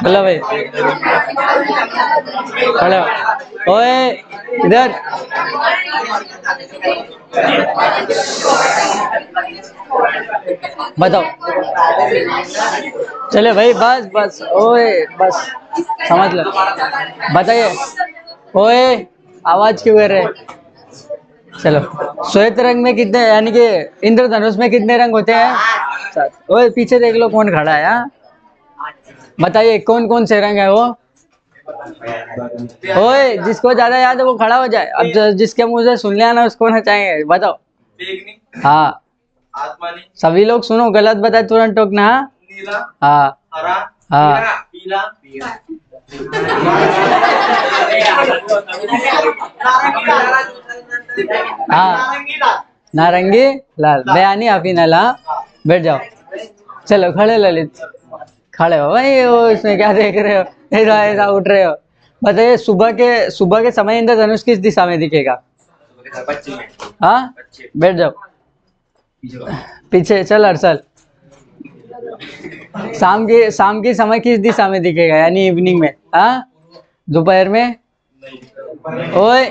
चलो भाई, खड़े हो। ओए इधर। बताओ। चले भाई, बस बस, ओए बस, समझ लो। बताइए। ओए, आवाज क्यों कर रहे हैं? चलो। श्वेत रंग में कितने, यानी कि इंद्रधनुष में कितने रंग होते हैं? 7। ओए पीछे देख लो कौन खड़ा है। हाँ, बताइए कौन कौन से रंग है वो? ओए जिसको ज्यादा याद है वो खड़ा हो जाए। अब जिसके मुंह से सुन लिया ना उसको नचाएंगे। बताओ। हाँ, सभी लोग सुनो, गलत बताए तुरंत टोकना। हाँ हाँ हाँ, नारंगी लाल, बयानी अफीनल। हाँ, बैठ जाओ। चलो खड़े ललित, खड़े हो भाई। वो इसमें क्या देख रहे हो? ऐसा ऐसा उठ रहे हो? बताइए, सुबह के समय इंद्रधनुष किस दिशा में दिखेगा? हाँ, बैठ जाओ। पीछे चल अर्सल। शाम की समय किस दिशा में दिखेगा, यानी इवनिंग में? हाँ, दोपहर में? ओए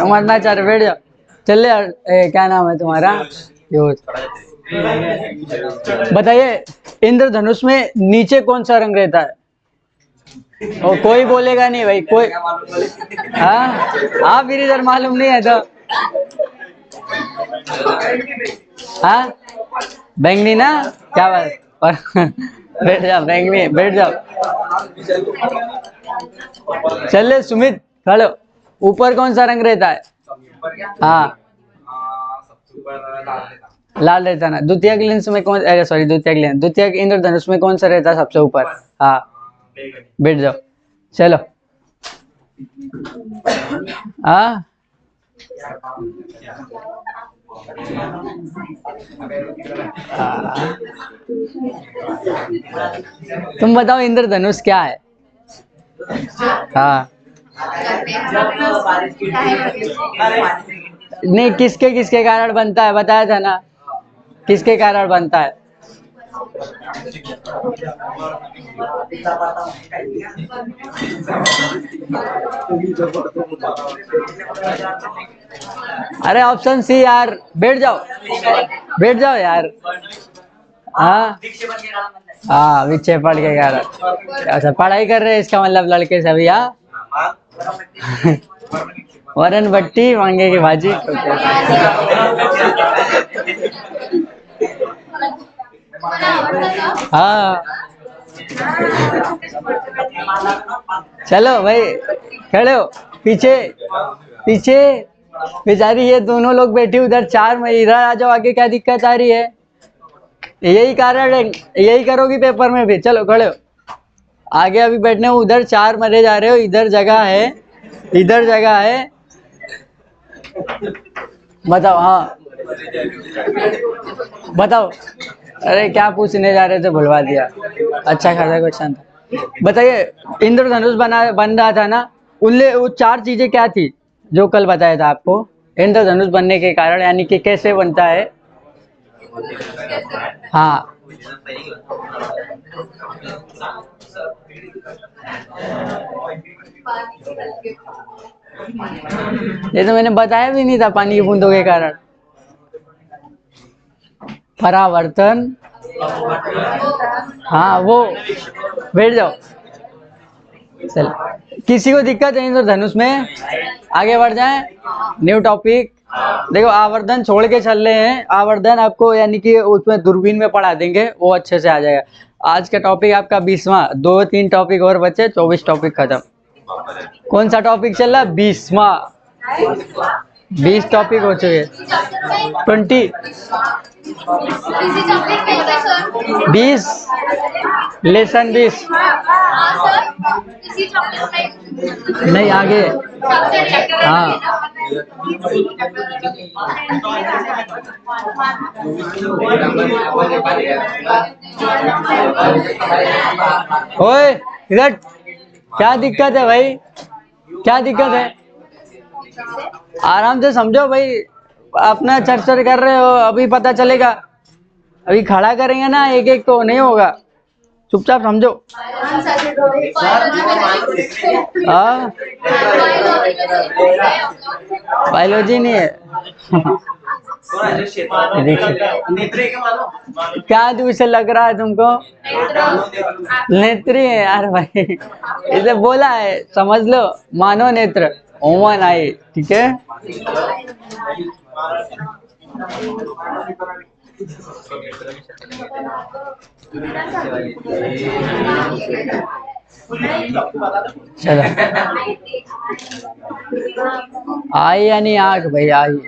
मरना चाह रहे, बैठ जाओ। चल यार, क्या नाम है तुम्हारा? योज। बताइए, इंद्रधनुष में नीचे कौन सा रंग रहता है? ओ, कोई बोलेगा नहीं भाई, कोई। हाँ हाँ, फिर इधर मालूम नहीं है तो। हाँ, बैंगनी ना? क्या बात। और बैठ जाओ, बैंगनी, बैठ जाओ। चले सुमित, खड़ो। ऊपर कौन सा रंग रहता है? हाँ, लाल रहता ना। द्वितीयक लेंस में कौन, अरे सॉरी, द्वितीयक इंद्रधनुष में कौन सा रहता है सबसे ऊपर? हाँ, बैठ जाओ। चलो। हाँ, तुम बताओ इंद्रधनुष क्या है? हाँ, नहीं, किसके किसके कारण बनता है बताया था ना? किसके कारण बनता है? अरे ऑप्शन सी यार, बैठ जाओ, बैठ जाओ यार। हाँ हाँ, विक्षेपण के कारण। अच्छा, पढ़ाई कर रहे हैं इसका मतलब लड़के सभी? हाँ, वरन भट्टी, वांगे की भाजी। हाँ, चलो भाई, खड़े हो। पीछे, पीछे। बेचारी ये दोनों लोग बैठी उधर, 4 महिला आ जाओ आगे, क्या दिक्कत आ रही है? यही कारण है, यही करोगी पेपर में भी। चलो खड़े हो, आगे अभी बैठने हो। उधर 4 मरे जा रहे हो, इधर जगह है, इधर जगह है। बताओ। हाँ, बताओ। अरे क्या पूछने जा रहे थे, भुलवा दिया। अच्छा खासा क्वेश्चन था। बताइए, इंद्रधनुष बन रहा था ना, उनले वो 4 चीजें क्या थी जो कल बताया था आपको? इंद्रधनुष बनने के कारण, यानी कि कैसे बनता है? हाँ, ये तो मैंने बताया भी नहीं था, पानी की बूंदों के कारण। परावर्तन। हाँ वो, बैठ जाओ। चल, किसी को दिक्कत है इंद्रधनुष में? आगे बढ़ जाएं, न्यू टॉपिक। देखो, आवर्धन छोड़ के चल रहे हैं। आवर्धन आपको यानी कि उसमें दूरबीन में पढ़ा देंगे, वो अच्छे से आ जाएगा। आज का टॉपिक आपका 20वां, 2-3 टॉपिक और बचे, 24 टॉपिक खत्म। कौन सा टॉपिक चल रहा है? 20वां। 20 टॉपिक हो चुके, 20, 20, लेसन 20। नहीं, आगे। हाँ, ओए इधर, क्या दिक्कत है भाई? क्या दिक्कत है? आराम से समझो भाई, अपना चर्चा कर रहे हो, अभी पता चलेगा। अभी खड़ा करेंगे ना एक एक तो नहीं होगा, चुपचाप समझो। हाँ बायोलॉजी नहीं है। क्या दूसरा लग रहा है तुमको? नेत्री है यार भाई, इसे बोला है समझ लो, मानो नेत्र, ओमन आई, ठीक है। चलो आई यानी आंख भाई, आई।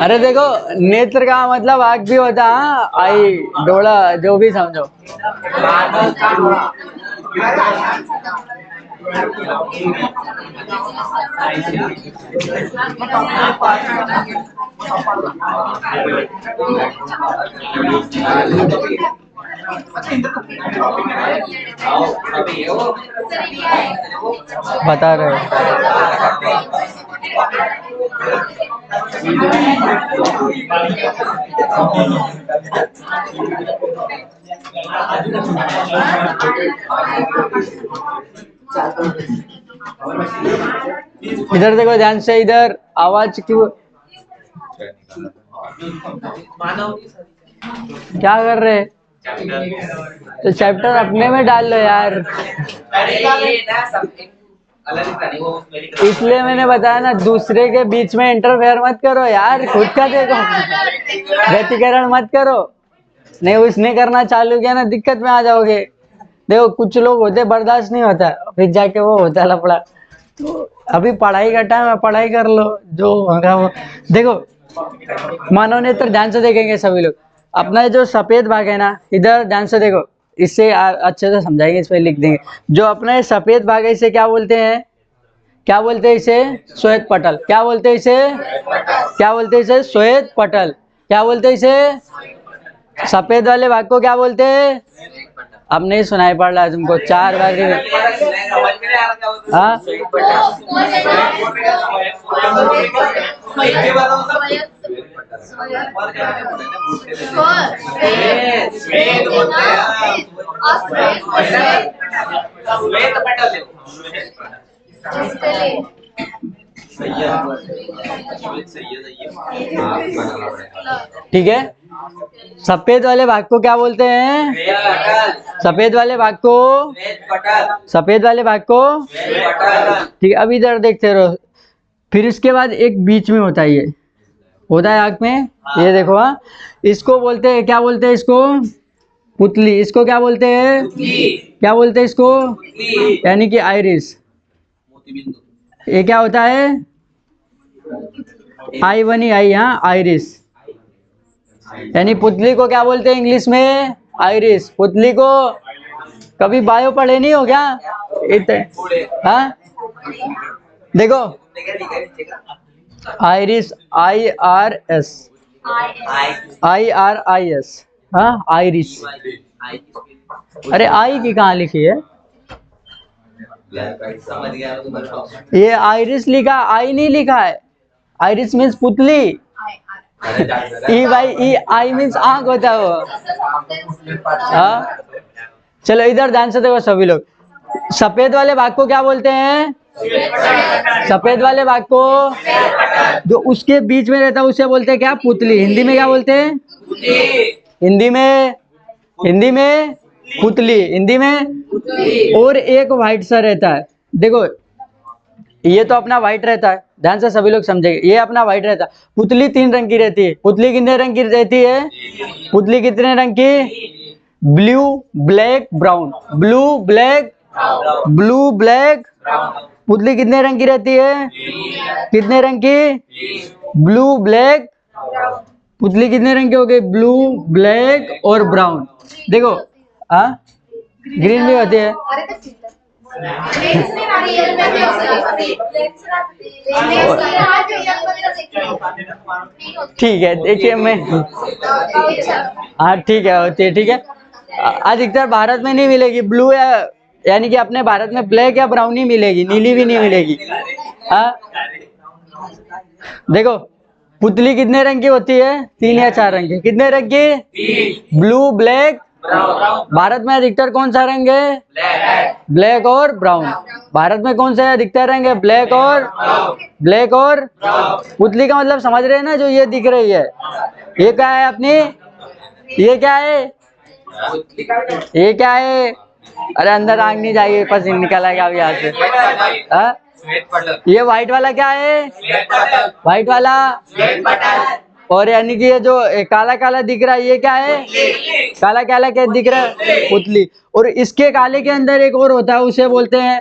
अरे देखो नेत्र का मतलब आंख भी होता है, हाँ? आई डोला जो भी समझो। बता रहे हो। इधर देखो ध्यान से, इधर आवाज क्यों, क्या कर रहे? तो चैप्टर अपने में डाल लो यार। इसलिए मैंने बताया ना, दूसरे के बीच में इंटरफेयर मत करो यार, खुद का देखो, व्यतिकरण मत करो। नहीं उसने करना चालू किया ना, दिक्कत में आ जाओगे। देखो कुछ लोग होते बर्दाश्त नहीं होता, फिर जाके वो होता है लफड़ा। तो अभी पढ़ाई का टाइम है, पढ़ाई कर लो, जो होगा वो। देखो मानव नेत्र ध्यान से देखेंगे सभी लोग। अपना ये जो सफेद भाग है ना, इधर ध्यान से देखो, इससे अच्छे से समझाएंगे, इस पे लिख देंगे। जो अपना ये सफेद भाग है इसे क्या बोलते हैं? क्या बोलते हैं इसे? श्वेत पटल। क्या बोलते हैं इसे? क्या बोलते हैं इसे? श्वेत पटल। क्या बोलते हैं इसे? सफेद वाले भाग को क्या बोलते हैं? अब नहीं सुनाई पड़ रहा है तुमको, 4 बार। हाँ ठीक है। सफेद वाले भाग को क्या बोलते हैं? सफेद वाले भाग को, सफेद वाले भाग को, ठीक है। अब इधर देखते रहो, फिर इसके बाद एक बीच में होता है, ये होता है आंख में, ये देखो। हाँ इसको बोलते हैं, क्या बोलते हैं इसको? पुतली। इसको क्या बोलते हैं? क्या बोलते हैं इसको? यानी कि आइरिस। ये क्या होता है? आई बनी आई, हाँ आइरिस। यानी पुतली को क्या बोलते हैं इंग्लिश में? आइरिस। पुतली को कभी बायो पढ़े नहीं हो क्या? हाँ देखो, आइरिस, IRS, IRIS, हाँ आइरिस। अरे आई की कहाँ लिखी है? ये आइरिस लिखा, आई नहीं लिखा है। आइरिस मीन्स पुतली। ई भाई, ई आई मीन्स आंख होता है वो। हाँ चलो इधर ध्यान से देखो सभी लोग, सफेद वाले भाग को क्या बोलते हैं? सफेद वाले भाग को, जो उसके बीच में रहता है उसे बोलते हैं क्या? पुतली। हिंदी में क्या बोलते हैं? हिंदी में, हिंदी में पुतली, हिंदी में। और एक व्हाइट सा रहता है, देखो ये तो अपना व्हाइट रहता है, ध्यान से सभी लोग समझेंगे, ये अपना व्हाइट रहता है। पुतली 3 रंग की रहती है। पुतली कितने रंग की रहती है? पुतली कितने रंग की? Blue black brown, blue black, blue black. पुतली कितने रंग की रहती है? कितने रंग की? Blue black. पुतली कितने रंग की हो गई? ब्लू ब्लैक और ब्राउन। देखो हाँ ग्रीन भी होती है। ठीक है देखिए मैं, हाँ ठीक है होती है, ठीक है। अधिकतर भारत में नहीं मिलेगी ब्लू, या यानी कि अपने भारत में ब्लैक या ब्राउन ही मिलेगी, नीली भी नहीं मिलेगी। हाँ देखो पुतली कितने रंग की होती है? 3 या 4 रंग की। कितने रंग की? ब्लू, ब्लैक, भारत में अधिकतर कौन सा रंग है? ब्लैक और ब्राउन। भारत में कौन सा अधिकतर रंग है? ब्लैक और पुतली का मतलब समझ रहे हैं ना, जो ये दिख रही है ये क्या है अपनी? ये क्या है? ये क्या है? अरे अंदर आग नहीं जाएगी, पसीना निकल आएगा अभी यहाँ से। हाँ? ये व्हाइट वाला क्या है? व्हाइट वाला। और यानी कि ये जो काला काला दिख रहा है ये क्या है? काला काला क्या दिख रहा है? पुतली। और इसके काले के अंदर एक और होता है, उसे बोलते हैं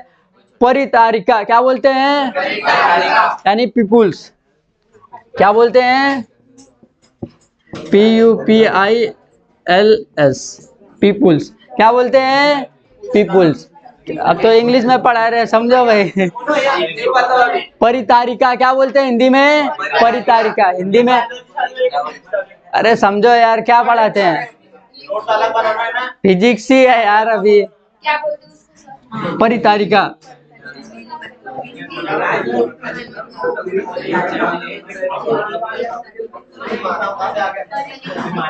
परितारिका। क्या बोलते हैं? यानी पीपुल्स। क्या बोलते हैं? PUPILS, pupils. क्या बोलते हैं? पीपुल्स। अब तो इंग्लिश में पढ़ा रहे, समझो भाई। परितारिका क्या बोलते हैं हिंदी में? परितारिका हिंदी में। अरे समझो यार, क्या पढ़ाते हैं? फिजिक्स ही है यार अभी। परितारिका।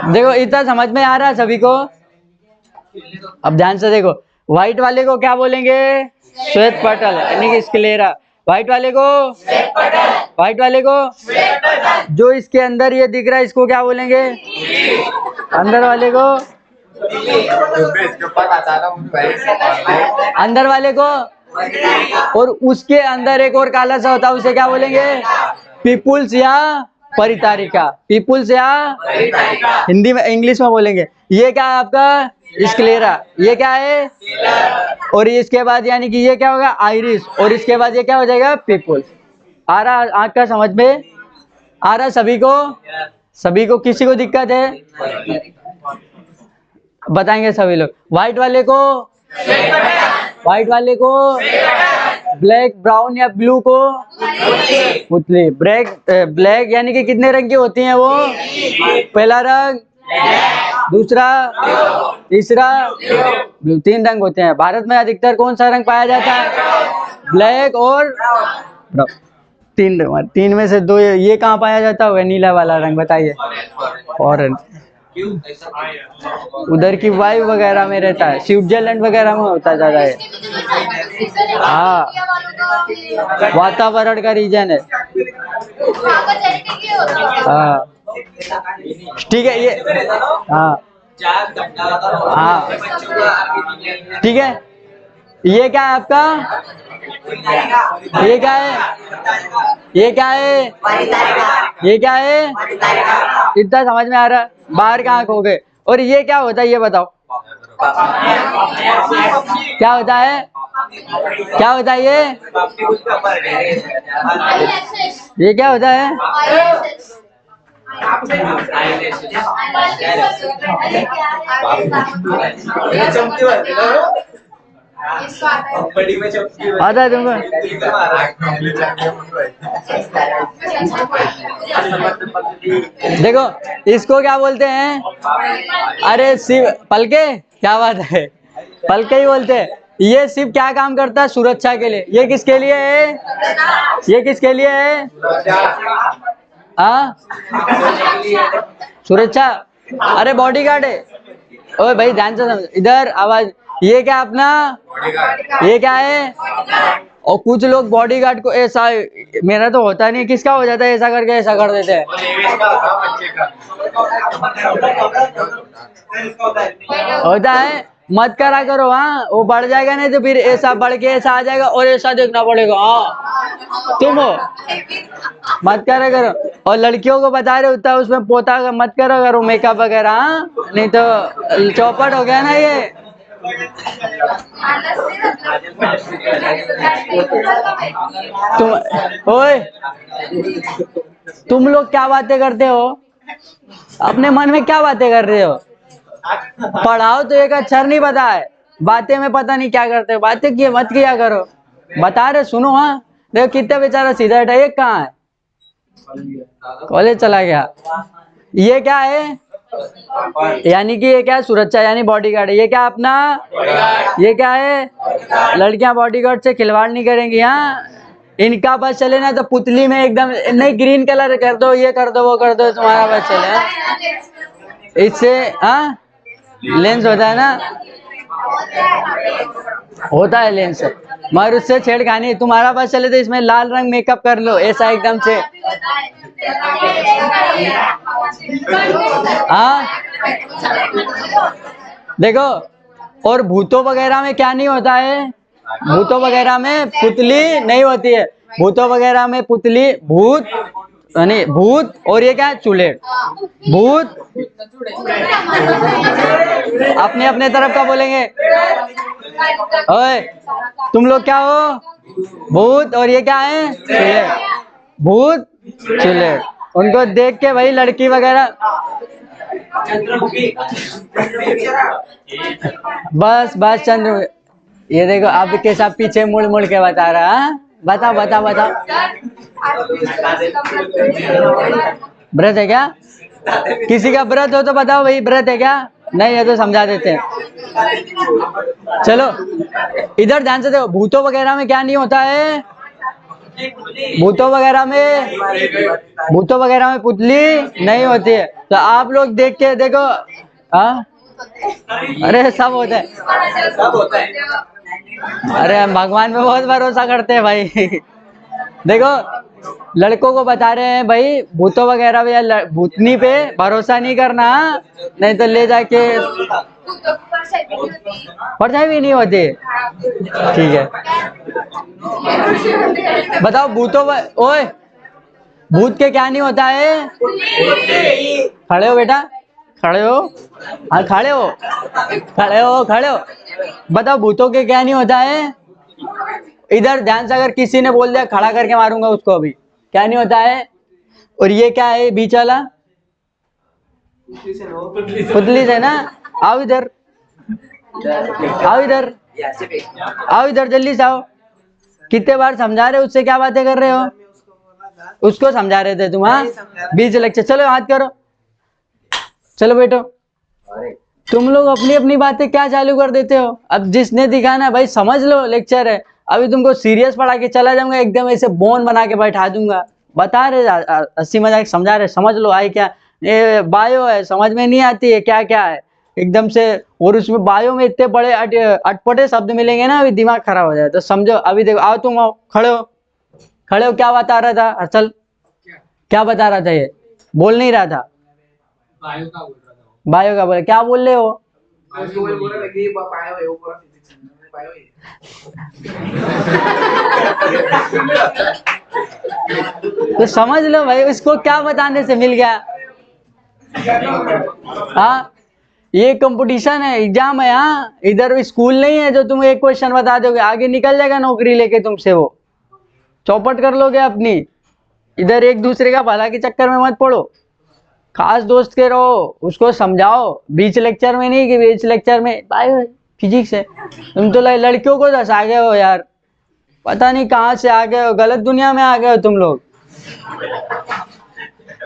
देखो इतना समझ में आ रहा है सभी को? अब ध्यान से देखो, व्हाइट वाले को क्या बोलेंगे? श्वेत पटल, यानी कि स्क्लेरा। व्हाइट वाले को जो इसके अंदर ये दिख रहा है इसको क्या बोलेंगे? अंदर वाले को और उसके अंदर एक और काला सा होता है, उसे क्या बोलेंगे? पीपुल्स या परितारिका। पीपुल्स या हिंदी में, इंग्लिश में बोलेंगे। ये क्या है आपका? स्क्लेरा। ये क्या है? और इसके बाद यानी कि ये क्या होगा? आइरिस। और इसके बाद ये क्या हो जाएगा? पीपुल्स। आ रहा आँख का समझ में? आ रहा सभी को? सभी को? किसी को दिक्कत है? बताएंगे सभी लोग। व्हाइट वाले को ब्लैक, ब्राउन या ब्लू को पुतली। ब्लैक यानी कि कितने रंग की होती हैं वो? पहला रंग, दूसरा, तीसरा, ब्लू। 3 रंग होते हैं। भारत में अधिकतर कौन सा रंग पाया जाता है? ब्लैक और ब्राउन। 3 में से 2। ये कहाँ पाया जाता है? नीला वाला रंग, बताइए। ऑरेंज। उधर की वायु वगैरह में रहता है, स्विट्जरलैंड वगैरह में होता है ज्यादा है। हाँ, वातावरण का रीजन है। हाँ ठीक है। ये हाँ हाँ ठीक है। ये क्या है आपका? ये क्या है? ये क्या है? ये क्या है? इतना समझ में आ रहा है? बाहर कहाँ खो गए? और ये क्या होता है ये बताओ? क्या होता है? क्या होता है ये क्या होता है? आता है तुमको? देखो इसको क्या बोलते हैं? अरे शिव, पलके। क्या बात है? पलके ही बोलते हैं। ये शिव क्या काम करता है? सुरक्षा के लिए। ये किसके लिए है? ये किसके लिए है? हाँ, सुरक्षा। अरे बॉडीगार्ड है। ओए भाई ध्यान से समझ, इधर आवाज। ये क्या अपना? ये क्या है? और कुछ लोग बॉडीगार्ड को ऐसा, मेरा तो होता नहीं, किसका हो जाता है ऐसा करके ऐसा कर देते हैं। होता है, मत करा करो। हाँ, वो बढ़ जाएगा, नहीं तो फिर ऐसा बढ़ के ऐसा आ जाएगा और ऐसा देखना पड़ेगा। हाँ तुम हो, मत करा करो। और लड़कियों को बता रहे होता है उसमें पोता मत करा करो, मेकअप वगैरह। हाँ, नहीं तो चौपट हो गया ना ये। तुम ओए, तुम लोग क्या बातें करते हो? अपने मन में क्या बातें कर रहे हो? पढ़ाओ तो एक अक्षर नहीं पता है, बातें में पता नहीं क्या करते हो। बातें किए मत किया करो, बता रहे सुनो। हाँ देखो कितना बेचारा सीधा है। एक कहाँ है? कॉलेज चला गया। ये क्या है? यानी कि ये क्या है? सुरक्षा, यानी बॉडीगार्ड है। ये क्या अपना? ये क्या है? लड़कियां बॉडीगार्ड से खिलवाड़ नहीं करेंगी। हाँ, इनका बस चले ना तो पुतली में एकदम नहीं, ग्रीन कलर कर दो, ये कर दो, वो कर दो, तुम्हारा बस चले। हाँ? इससे हाँ लेंस होता है ना, होता है लेंस, मगर उससे छेड़खानी। तुम्हारा बस चले तो इसमें लाल रंग मेकअप कर लो ऐसा एकदम से। हाँ देखो, और भूतों वगैरह में क्या नहीं होता है, भूतों वगैरह में पुतली नहीं होती है, भूतों वगैरह में पुतली, भूत नहीं, भूत और ये क्या है, चुड़ैल। भूत अपने अपने तरफ का बोलेंगे। ओए तुम लोग क्या हो, भूत, और ये क्या है, चुड़ैल। भूत चुड़ैल, उनको देख के भाई लड़की वगैरह, बस बस चंद्र, ये देखो आपके साथ पीछे मुड़ मुड़ के बता रहा। हाँ? बताओ बताओ बताओ, व्रत है क्या, किसी का व्रत हो तो बताओ भाई, व्रत है क्या, नहीं है तो समझा देते हैं। चलो इधर ध्यान से देखो, भूतों वगैरह में क्या नहीं होता है, भूतों वगैरह में, भूतों वगैरह में पुतली नहीं होती है। तो आप लोग देख के देखो। हाँ अरे सब होता है, सब होता है, अरे हम भगवान पे बहुत भरोसा करते हैं भाई। देखो लड़कों को बता रहे हैं भाई, भूतों वगैरह पे या भूतनी पे भरोसा नहीं करना, नहीं तो ले जाके परछाई भी नहीं होती। ठीक है बताओ भूतों ओए, भूत के क्या नहीं होता है, खड़े हो बेटा, खड़े हो, हाँ खड़े हो, खड़े हो, खड़े हो, बताओ भूतों के क्या नहीं होता है। इधर ध्यान से, अगर किसी ने बोल दिया खड़ा करके मारूंगा उसको अभी, क्या नहीं होता है। और ये क्या है बीच वाला, पुतली से ना, आओ इधर, आओ इधर, आओ इधर जल्दी से आओ। कितने बार समझा रहे हो, उससे क्या बातें कर रहे हो, उसको समझा रहे थे तुम। हाँ बीच लेक्चर, चलो हाथ करो, चलो बेटो। तुम लोग अपनी अपनी बातें क्या चालू कर देते हो, अब जिसने दिखाना भाई समझ लो, लेक्चर है। अभी तुमको सीरियस पढ़ा के चला जाऊंगा, एकदम ऐसे बोन बना के बैठा दूंगा। बता रहे हंसी मजाक समझा रहे, समझ लो आई क्या, ये बायो है, समझ में नहीं आती है क्या क्या है एकदम से। और उसमें बायो में इतने बड़े अटपटे शब्द मिलेंगे ना, अभी दिमाग खराब हो जाए। तो समझो अभी देखो, आओ तुम आओ, खड़े हो, खड़े हो। क्या बता रहा था हर्षल, क्या बता रहा था, ये बोल नहीं रहा था, बायो का बोले, क्या बोल रहे हो, तो समझ लो भाई, उसको क्या बताने से मिल गया। हाँ ये कंपटीशन है, एग्जाम है। हाँ इधर स्कूल नहीं है जो तुम एक क्वेश्चन बता दोगे आगे निकल जाएगा नौकरी लेके तुमसे, वो चौपट कर लोगे अपनी। इधर एक दूसरे का भला के चक्कर में मत पड़ो, खास दोस्त के रहो, उसको समझाओ, बीच लेक्चर में नहीं कि बीच लेक्चर में बायो फिजिक्स है। तुम तो लड़कियों को दस आ गए हो यार, पता नहीं कहाँ से आ गए हो, गलत दुनिया में आ गए हो तुम लोग।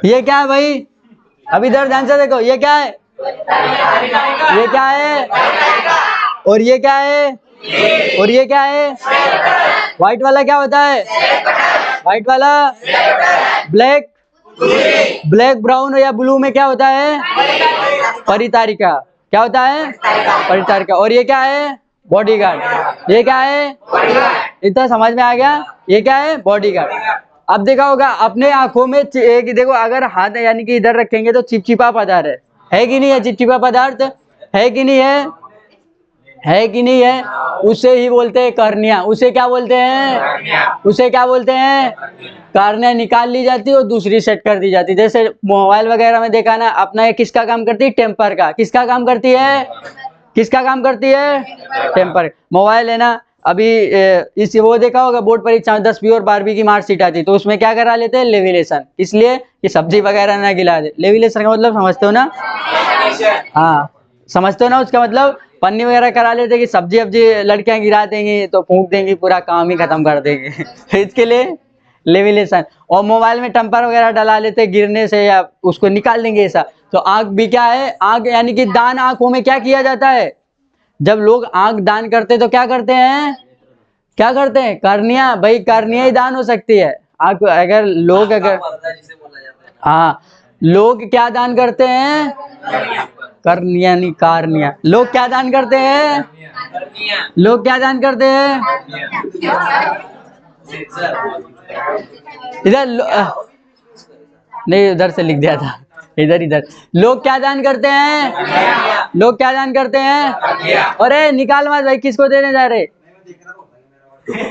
ये क्या है भाई, अब इधर ध्यान से देखो, ये क्या है, ये क्या है, और ये क्या है, और ये क्या है, व्हाइट वाला क्या होता है, व्हाइट वाला ब्लैक, ब्लैक ब्राउन या ब्लू में क्या होता है, परितारिका, क्या होता है, परितारिका। और ये क्या है, बॉडीगार्ड। ये क्या है, इतना समझ में आ गया, ये क्या है, बॉडीगार्ड। अब देखा होगा अपने आंखों में एक देखो, अगर हाथ यानी कि इधर रखेंगे तो चिपचिपा पदार्थ है कि नहीं है, चिपचिपा पदार्थ है कि नहीं है कि नहीं है, उसे ही बोलते हैं कर्निया। उसे क्या बोलते हैं, उसे क्या बोलते हैं, कार्निया निकाल ली जाती है और दूसरी सेट कर दी जाती है। जैसे मोबाइल वगैरह में देखा ना, अपना ये किसका काम करती है, टेम्पर का, किसका काम करती है, किसका काम करती है, टेम्पर। मोबाइल है ना, अभी इस वो देखा होगा बोर्ड परीक्षा में 10वीं और 12वीं की मार्कशीट आती, तो उसमें क्या करा लेते हैं, लेविलेशन, इसलिए कि सब्जी वगैरह ना गिला दे। लेविलेशन का मतलब समझते हो ना, हाँ समझते हो ना, उसका मतलब पन्नी वगैरह करा लेते कि सब्जी अब्जी लड़कियां गिरा देंगी तो फूंक देंगी, पूरा काम ही खत्म कर देंगे। इसके लिए लेविलेशन। और मोबाइल में टेम्पर वगैरह डला लेते गिरने से, या उसको निकाल देंगे ऐसा। तो आंख भी क्या है, आंख यानी कि दान, आंखों में क्या किया जाता है, जब लोग आंख दान करते तो क्या करते हैं, क्या करते हैं? कर्निया, भाई कर्निया ही दान हो सकती है। आप अगर लोग अगर हाँ, लोग क्या दान करते हैं? कर्निया नहीं, कार्निया। लोग क्या दान करते हैं? लोग क्या दान करते हैं? इधर नहीं, उधर से लिख दिया था, इधर इधर। लोग क्या दान करते हैं? लोग क्या दान करते हैं? अरे निकाल मत भाई, किसको देने जा रहे?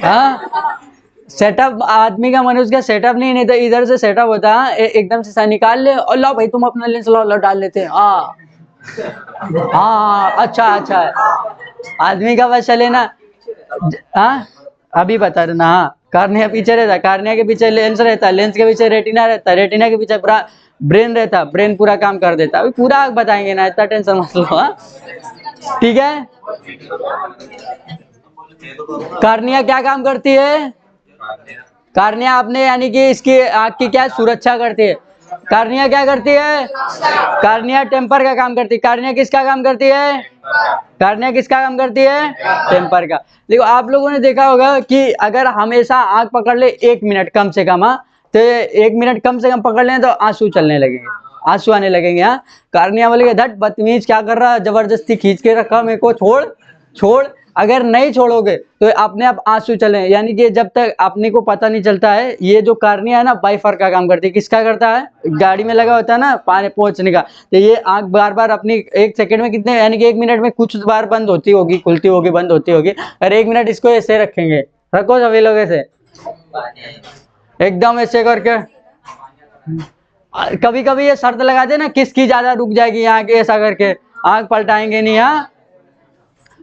हाँ, सेटअप आदमी का, मनुष्य का सेटअप नहीं तो इधर से सेटअप होता है, एकदम से निकाल ले और लो भाई तुम अपना लेंस लो डाल लेते हैं। हाँ हाँ, अच्छा अच्छा है। आदमी का बस चले ना। हाँ, अभी बता रहे ना। हाँ, कार्निया पीछे रहता, कार्निया के पीछे लेंस रहता, लेंस के पीछे रेटिना रहता, रेटिना के पीछे पूरा ब्रेन रहता, ब्रेन पूरा काम कर देता। अभी पूरा बताएंगे ना, इतना टेंशन मत लो। हाँ ठीक है। कार्निया क्या काम करती है? कार्निया आपने यानी कि इसकी आँख की क्या सुरक्षा करती है? कार्निया क्या करती है? कार्निया टेम्पर का काम करती है। कार्निया किसका काम करती है? कार्निया किसका काम करती है? टेम्पर का। देखो आप लोगों ने देखा होगा कि अगर हमेशा आँख पकड़ ले 1 मिनट कम से कम, तो 1 मिनट कम से कम पकड़ लें तो आंसू चलने लगेंगे, आंसू आने लगेंगे। हाँ, कार्निया बोलेगा धट बदतमीज क्या कर रहा है, जबरदस्ती खींच के रखा मेरे को, छोड़ छोड़। अगर नहीं छोड़ोगे तो अपने आप आंसू चले, यानी कि जब तक अपने को पता नहीं चलता है। ये जो कार्निया है ना, वाइपर का काम करती है। किसका करता है? गाड़ी में लगा होता है ना पानी पहुंचने का, तो ये आंख बार बार अपनी 1 सेकंड में कितने, यानी कि 1 मिनट में कुछ बार बंद होती होगी, खुलती होगी, बंद होती होगी। और 1 मिनट इसको ऐसे रखेंगे, रखो सभी लोग ऐसे एकदम ऐसे करके। कभी कभी ये शर्त लगा दे ना, किसकी ज्यादा रुक जाएगी यहाँ के, ऐसा करके आंख पलटाएंगे नहीं। हाँ,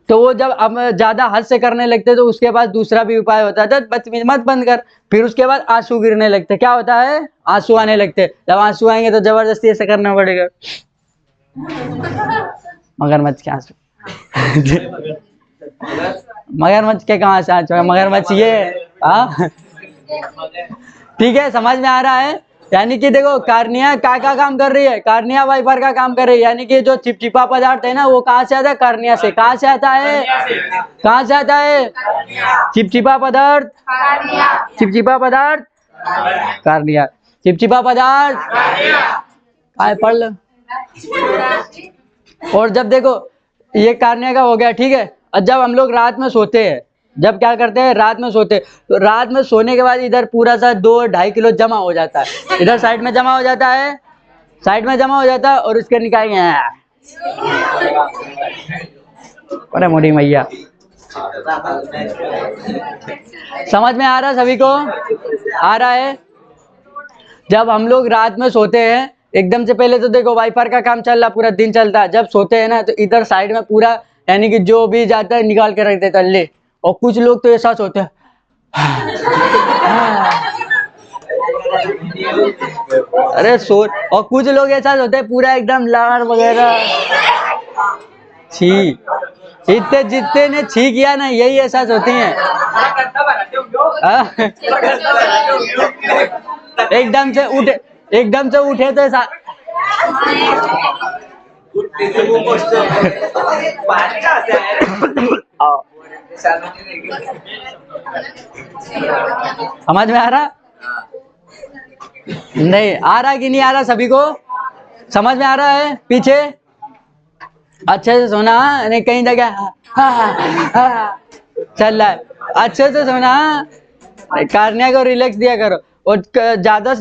तो वो जब अब ज्यादा हद से करने लगते तो उसके बाद दूसरा भी उपाय होता है, बदतमीज मत बंद कर। फिर उसके बाद आंसू गिरने लगते, क्या होता है? आंसू आने लगते। जब आंसू आएंगे तो जबरदस्ती ऐसे करना पड़ेगा। मगरमच्छ के आंसू मगरमच्छ के कहाँ से आंसू? मगरमच्छ ये। हाँ ठीक है, समझ में आ रहा है। यानी कि देखो कार्निया का काम कर रही है? कार्निया वाइपर का काम कर रही है। यानी कि जो चिपचिपा पदार्थ है ना, वो कहाँ से आता है? कार्निया से। कहाँ से आता है? कहाँ से आता है? चिपचिपा पदार्थ, चिपचिपा पदार्थ कार्निया, चिपचिपा पदार्थ पढ़ लो। और जब देखो ये कार्निया का हो गया, ठीक है। और जब हम लोग रात में सोते हैं, जब क्या करते हैं? रात में सोते, तो रात में सोने के बाद इधर पूरा सा 2-2.5 किलो जमा हो जाता है, इधर साइड में जमा हो जाता है, साइड में जमा हो जाता है, और उसके निकालेंगे। अरे मोटी मैया, समझ में आ रहा है सभी को? आ रहा है। जब हम लोग रात में सोते हैं, एकदम से पहले तो देखो वाइपर का काम चल रहा, पूरा दिन चलता है। जब सोते हैं ना, तो इधर साइड में पूरा, यानी कि जो भी जाता है निकाल के रख देता है ले। और कुछ लोग तो ऐसा सोते हैं अरे सो, और कुछ लोग ऐसा सोते हैं पूरा एकदम लार वगैरह। छी, इतने जितने ने छी किया ना, यही एहसास होती हैं। एकदम से उठे, एकदम से उठे तो ऐसा समझ में आ रहा? नहीं आ रहा कि नहीं आ रहा सभी को? समझ में आ रहा है? पीछे अच्छे से सोना, नहीं कहीं जगह चल रहा है। अच्छे से सोना, कार्निया को रिलैक्स दिया करो। और ज्यादा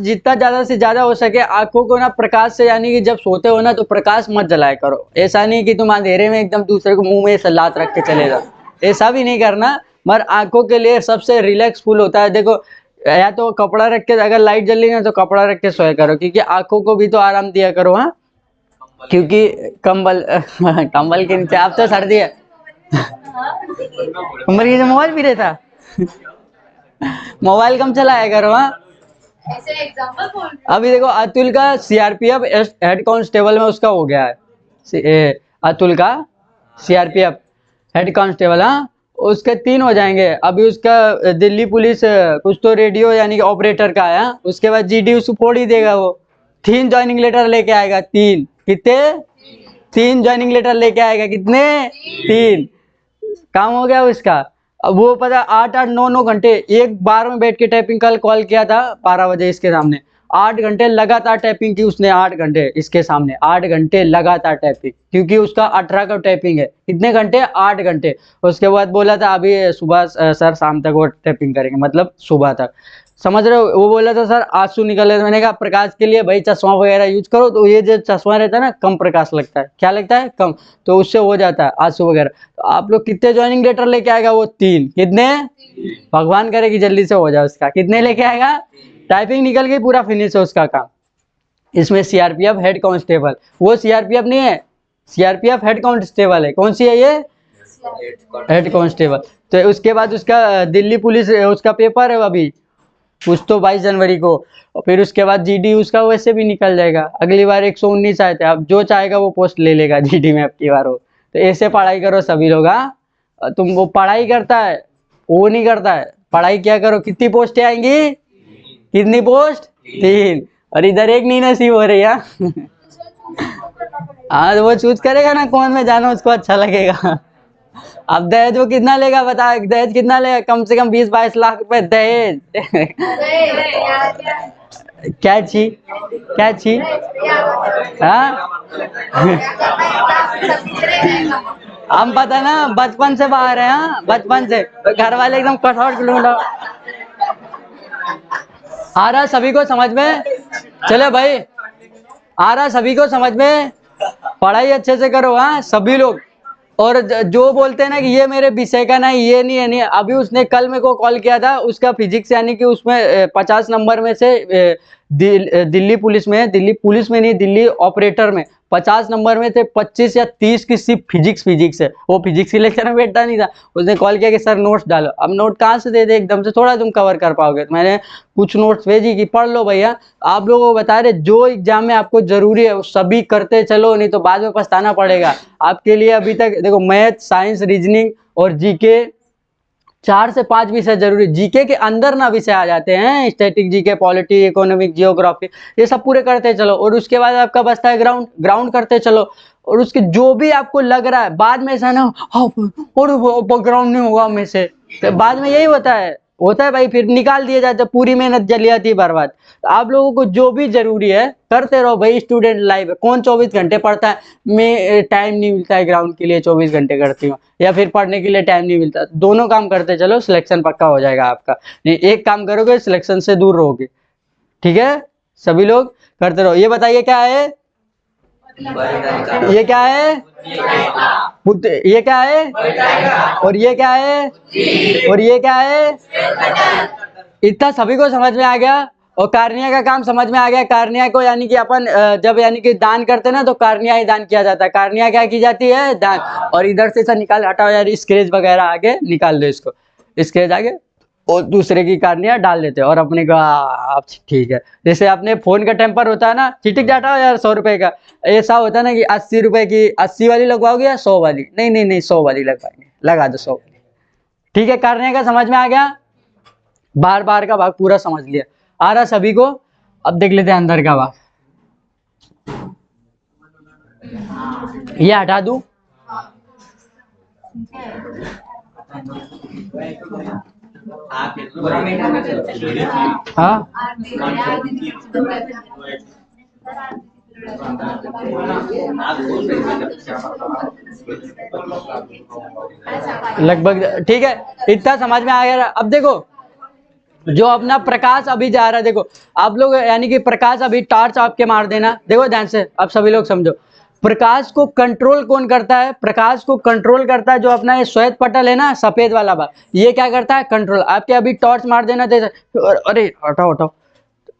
से ज्यादा हो सके आंखों को ना प्रकाश से, यानी कि जब सोते हो ना तो प्रकाश मत जलाया करो। ऐसा नहीं कि तुम अंधेरे में एकदम दूसरे को मुंह में सलात रख के चले जाओ, ऐसा भी नहीं करना। मगर आंखों के लिए सबसे रिलैक्सफुल होता है, देखो या तो कपड़ा रख के, अगर लाइट जल रही है तो कपड़ा रख के सोया करो, क्योंकि आंखों को भी तो आराम दिया करो। हाँ, क्योंकि कंबल कंबल के नीचे, अब तो सर्दी है कंबल के नीचे मोबाइल भी रहता मोबाइल कम चलाया करो। हाँ, ऐसे एग्जांपल बोल रहे हो। अभी देखो अतुल का सीआरपीएफ हेड कांस्टेबल में उसका हो गया है, अतुल का सीआरपीएफ हेड कांस्टेबल। हाँ, उसके 3 हो जाएंगे। अभी उसका दिल्ली पुलिस कुछ तो रेडियो यानी कि ऑपरेटर का है। उसके बाद जीडी उसको फोड़ ही देगा, वो 3 ज्वाइनिंग लेटर लेके आएगा। 3 कितने? 3 ज्वाइनिंग लेटर लेके आएगा। कितने? 3 काम हो गया उसका। अब वो पता 8-8 9 9 घंटे एक बार में बैठ के टाइपिंग कल कॉल किया था 12 बजे इसके सामने, 8 घंटे लगातार टाइपिंग की उसने, 8 घंटे इसके सामने, 8 घंटे लगातार टाइपिंग, क्योंकि उसका 18 का टाइपिंग है। कितने घंटे? 8 घंटे। उसके बाद बोला था अभी सुबह सर शाम तक वो टाइपिंग करेंगे, मतलब सुबह तक, समझ रहे हो। वो बोला था सर आंसू निकले, मैंने कहा प्रकाश के लिए भाई चश्मा वगैरह यूज करो, तो ये जो चश्मा रहता है ना कम प्रकाश लगता है, क्या लगता है? कम, तो उससे हो जाता है आंसू वगैरह। तो आप लोग कितने ज्वाइनिंग लेटर लेके आएगा? वो 3। कितने? भगवान करे कि जल्दी से हो जाए उसका। कितने लेके आएगा? टाइपिंग निकल गई, पूरा फिनिश है उसका काम। इसमें सीआरपीएफ हेड कांस्टेबल, वो सीआरपीएफ नहीं है, सीआरपीएफ हेड कांस्टेबल है। कौन सी है ये? Head constable. तो उसके बाद उसका दिल्ली पुलिस उसका पेपर है अभी, कुछ तो 22 जनवरी को, और फिर उसके बाद जीडी उसका वैसे भी निकल जाएगा। अगली बार 119 आए थे, अब जो चाहेगा वो पोस्ट ले लेगा जीडी में अब की बार हो। तो ऐसे पढ़ाई करो सभी लोग। हाँ, तुम वो पढ़ाई करता है वो नहीं करता है, पढ़ाई क्या करो। कितनी पोस्टें आएंगी? कितनी पोस्ट? 3। और इधर एक नहीं नसीब हो रही है। हाँ, तो वो चूज करेगा ना कौन में जाना उसको अच्छा लगेगा। अब दहेज वो कितना लेगा बता, दहेज कितना लेगा? कम से कम 20-22 लाख रुपए दहेज। क्या छी, क्या छी? हाँ, हम पता ना बचपन से बाहर है। हाँ, बचपन से घर वाले एकदम कठोर ढूंढो। आ रहा सभी को समझ में? चले भाई, आ रहा सभी को समझ में? पढ़ाई अच्छे से करो हाँ सभी लोग। और जो बोलते हैं ना कि ये मेरे विषय का नहीं, ये नहीं है, नहीं, अभी उसने कल मेरे को कॉल किया था, उसका फिजिक्स यानी कि उसमें 50 नंबर में से दिल्ली पुलिस में, दिल्ली पुलिस में नहीं, दिल्ली ऑपरेटर में 50 नंबर में थे 25 या 30 की सिर्फ फिजिक्स है। वो फिजिक्स के लेक्चर में बैठता नहीं था। उसने कॉल किया कि सर नोट्स डालो। अब नोट कहाँ से दे दे एकदम से, थोड़ा तुम कवर कर पाओगे। तो मैंने कुछ नोट्स भेजी कि पढ़ लो भैया। आप लोगों को बता रहे जो एग्जाम में आपको जरूरी है वो सभी करते चलो, नहीं तो बाद में पछताना पड़ेगा आपके लिए। अभी तक देखो मैथ, साइंस, रीजनिंग और जीके 4 से 5 विषय जरूरी। जीके के अंदर ना विषय आ जाते हैं, static GK, polity, economic, geography, ये सब पूरे करते चलो। और उसके बाद आपका बचता है ग्राउंड करते चलो। और उसके जो भी आपको लग रहा है बाद में ऐसा ना और ग्राउंड नहीं होगा में से, तो बाद में यही होता है भाई, फिर निकाल दिए जाते, पूरी मेहनत जली जाती है बर्बाद। तो आप लोगों को जो भी जरूरी है करते रहो भाई। स्टूडेंट लाइफ है, कौन 24 घंटे पढ़ता है? मैं टाइम नहीं मिलता है ग्राउंड के लिए 24 घंटे करती हूँ, या फिर पढ़ने के लिए टाइम नहीं मिलता। दोनों काम करते चलो, सिलेक्शन पक्का हो जाएगा आपका। नहीं एक काम करोगे सिलेक्शन से दूर रहोगे। ठीक है, सभी लोग करते रहो। ये बताइए क्या है? ये क्या है? ये क्या है? और ये क्या है? और ये क्या है? इतना सभी को समझ में आ गया? और कार्निया का काम समझ में आ गया? कार्निया को यानी कि अपन जब यानी कि दान करते हैं ना, तो कार्निया ही दान किया जाता है। कार्निया क्या की जाती है? दान। और इधर से ऐसा निकाल, हटाओ यार, स्क्रेच वगैरह आगे निकाल दो इसको, स्क्रेच आगे, और दूसरे की कार्निया डाल देते हैं। और अपने का आप ठीक है, जैसे अपने फोन का टेम्पर होता है ना, चिटिक जाता हो यार 100 रुपए का, ऐसा होता है ना कि 80 रुपए की 80 वाली लगवाओगे या 100 वाली? नहीं 100 वाली लगवाएंगे, लगा दो 100 वाली। ठीक है, कार्निया का समझ में आ गया? बार बार का भाग पूरा समझ लिया, आ रहा सभी को? अब देख लेते हैं अंदर का भाग। ये हटा दूं? हाँ, लगभग ठीक है, इतना समझ में आ गया। अब देखो जो अपना प्रकाश अभी जा रहा है, देखो आप लोग यानी कि प्रकाश अभी टॉर्च आपके मार देना, देखो ध्यान से, अब सभी लोग समझो। प्रकाश को कंट्रोल कौन करता है? प्रकाश को कंट्रोल करता है जो अपना ये श्वेत पटल है ना, सफेद वाला बात, ये क्या करता है? कंट्रोल। आपके अभी टॉर्च मार देना, अरे हटाओ,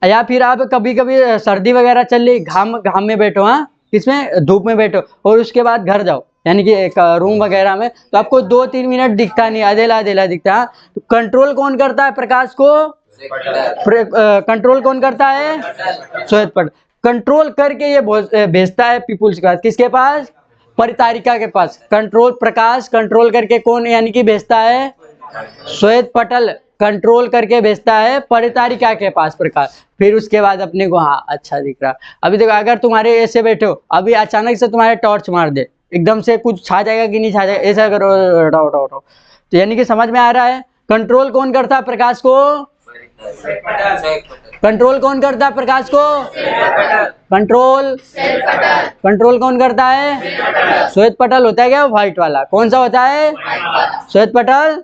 या फिर आप कभी कभी सर्दी वगैरह चल रही, घाम में बैठो, हाँ किसमें? धूप में बैठो, और उसके बाद घर जाओ यानी कि एक रूम वगैरह में, तो आपको 2-3 मिनट दिखता नहीं, अधेला दिखता है। तो कंट्रोल कौन करता है प्रकाश को? कंट्रोल कौन करता है? श्वेत पटल। कंट्रोल करके ये भेजता है पीपुल्स के पास, किसके पास? परितारिका के पास। कंट्रोल, प्रकाश कंट्रोल करके कौन यानी कि भेजता है? श्वेत पटल कंट्रोल करके भेजता है परितारिका के पास प्रकाश। फिर उसके बाद अपने को हाँ अच्छा दिख रहा। अभी देखो अगर तुम्हारे ऐसे बैठो, अभी अचानक से तुम्हारे टॉर्च मार दे, एकदम से कुछ छा जाएगा कि नहीं छा जाएगा? ऐसा करो, हटाओ, तो यानी कि समझ में आ रहा है। कंट्रोल कौन करता है प्रकाश को? कंट्रोल कौन करता है प्रकाश को? कंट्रोल कौन करता है? श्वेत पटल होता है क्या? व्हाइट वाला। कौन सा होता है? श्वेत पटल।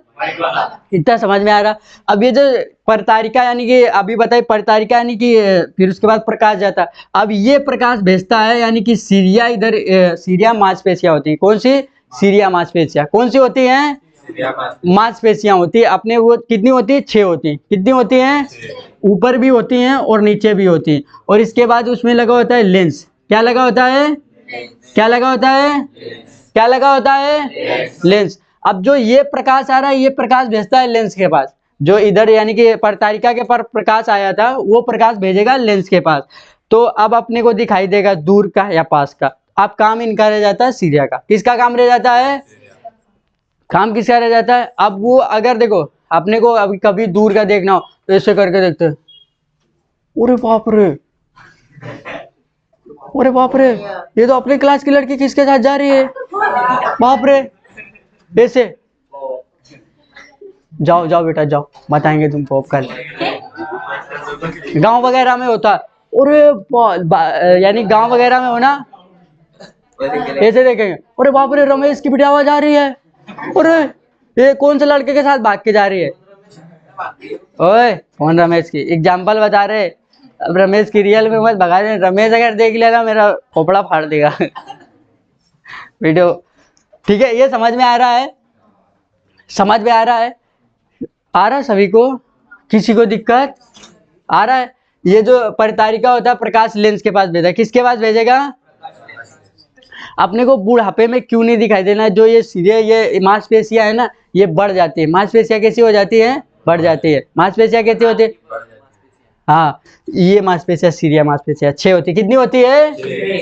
इतना समझ में आ रहा। अब ये जो परतारिका यानी कि अभी बताइए, परतारिका यानी कि फिर उसके बाद प्रकाश जाता है। अब ये प्रकाश भेजता है यानी कि सीरिया, इधर सीरिया मांसपेशियां होती है। कौन सी? सीरिया मांसपेशियां। कौन सी होती हैं? मांसपेशियां होती है अपने। वो कितनी होती है? 6 होती है। कितनी होती हैं? ऊपर भी होती हैं और नीचे भी होती हैं। और इसके बाद उसमें लगा होता है लेंस। क्या लगा होता है? क्या लगा होता है? क्या लगा होता है? लेंस। अब जो ये प्रकाश आ रहा है, ये प्रकाश भेजता है लेंस के पास। जो इधर यानी कि परतारिका के पर प्रकाश आया था, वो प्रकाश भेजेगा लेंस के पास। तो अब अपने को दिखाई देगा दूर का या पास का। अब काम इनका रह जाता है सीरिया का। किसका काम रह जाता है? काम किसका रह जाता है? अब वो अगर देखो अपने को अभी कभी दूर का देखना हो तो ऐसे करके देखते हैं, अरे बाप रे, अरे बाप रे, ये तो अपने क्लास की लड़की किसके साथ जा रही है, बाप रे। ऐसे जाओ जाओ बेटा जाओ, बताएंगे तुमको कल। गांव वगैरह में होता, अरे यानी गांव वगैरह में हो ना, ऐसे देखेंगे, अरे बाप रे रमेश की बिटिया जा रही है, अरे ये कौन से लड़के के साथ भाग के जा रही है। ओए कौन रमेश की? एग्जाम्पल बता रहे। अब रमेश की रियल में मत भगा दे। रमेश अगर देख लेगा मेरा खोपड़ा फाड़ देगा। वीडियो ठीक है, ये समझ में आ रहा है? समझ में आ रहा है? आ रहा है सभी को? किसी को दिक्कत आ रहा है? ये जो परितारिका होता है प्रकाश लेंस के पास भेजा, किसके पास भेजेगा? अपने को बुढ़ापे में क्यों नहीं दिखाई देना? जो ये सीधे ये मांसपेशियां है ना, ये बढ़ जाती है। मांसपेशियां कैसी हो जाती है? बढ़ जाती है। मांसपेशियां कैसी होती है? हाँ, ये मांसपेशियां सीरिया मांसपेशियां 6 होती है। कितनी होती है?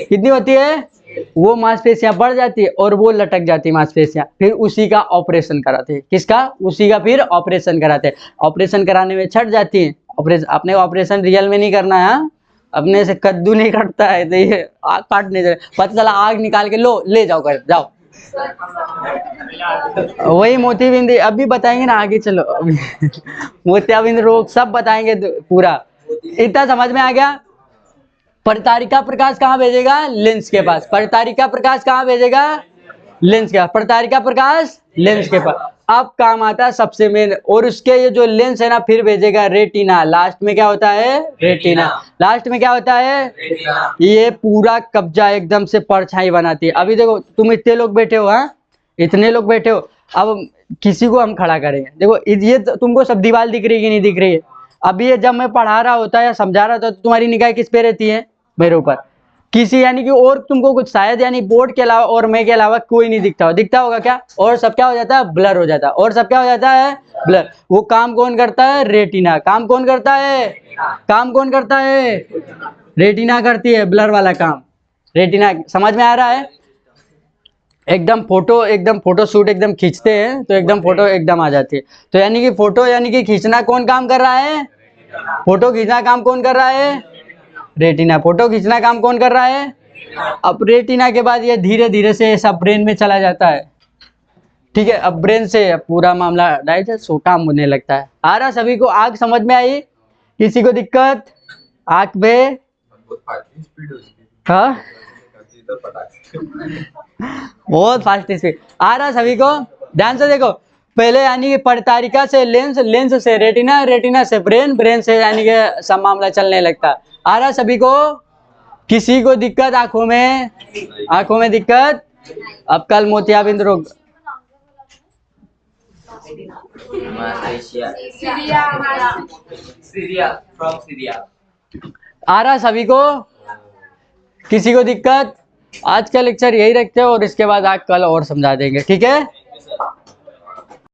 कितनी होती है? वो मांसपेशियां बढ़ जाती है और वो लटक जाती है मांसपेशियां। फिर उसी का ऑपरेशन कराते हैं। किसका? उसी का फिर ऑपरेशन कराते हैं। ऑपरेशन कराने में छट जाती है। ऑपरेशन अपने ऑपरेशन रियल में नहीं करना है, अपने से कद्दू नहीं कटता है। तो ये आग काटने दे, पता चला आग निकाल के लो ले जाओ कर जाओ। वही मोतीबिंद अभी बताएंगे ना, आगे चलो। मोतियाबिंद रोग सब बताएंगे पूरा। इतना समझ में आ गया? परितारिका प्रकाश कहाँ भेजेगा? लेंस के पास। परितारिका प्रकाश कहाँ भेजेगा? लेंस के पास। परितारिका प्रकाश लेंस के पास। अब काम आता है सबसे मेन, और उसके ये जो लेंस है ना फिर भेजेगा रेटिना। लास्ट में क्या होता है? रेटिना। लास्ट में क्या होता है? ये पूरा कब्जा एकदम से परछाई बनाती है। अभी देखो तुम इतने लोग बैठे हो, हाँ इतने लोग बैठे हो, अब किसी को हम खड़ा करेंगे। देखो ये तुमको सब दीवार दिख रही है कि नहीं दिख रही है? अभी ये जब मैं पढ़ा रहा होता है या समझा रहा होता तो तुम्हारी निगाह किस पे रहती है? मेरे ऊपर। किसी यानी कि और तुमको कुछ शायद यानी बोर्ड के अलावा और मैं के अलावा कोई नहीं दिखता हो। दिखता होगा क्या? और सब क्या हो जाता है? ब्लर हो जाता है। और सब क्या हो जाता है? ब्लर। वो काम कौन करता है? रेटिना। काम कौन करता है? काम कौन करता है? रेटिना करती है ब्लर वाला काम। रेटिना। समझ में आ रहा है? एकदम फोटो शूट एकदम खींचते हैं तो एकदम फोटो एकदम आ जाती है। तो यानी कि फोटो यानी कि खींचना कौन काम कर रहा है? फोटो खींचना काम कौन कर रहा है? रेटिना। फोटो खींचना काम कौन कर रहा है? अब रेटिना के बाद ये धीरे धीरे से सब ब्रेन में चला जाता है। ठीक है, अब ब्रेन से पूरा मामला डाइजेस्ट सो काम होने लगता है। आ रहा सभी को? आग समझ में आई? किसी को दिक्कत? आग में हाँ बहुत फास्ट स्पीड आ रहा सभी को? ध्यान से देखो। पहले यानी कि परितारिका से लेंस, लेंस से रेटिना, रेटिना से ब्रेन, ब्रेन से यानी कि सब मामला चलने लगता है। आ रहा सभी को? किसी को दिक्कत आंखों में? आंखों में दिक्कत? अब कल मोतियाबिंद रोग आ रहा सभी को? किसी को दिक्कत? आज का लेक्चर यही रखते हैं और इसके बाद आज कल और समझा देंगे। ठीक है?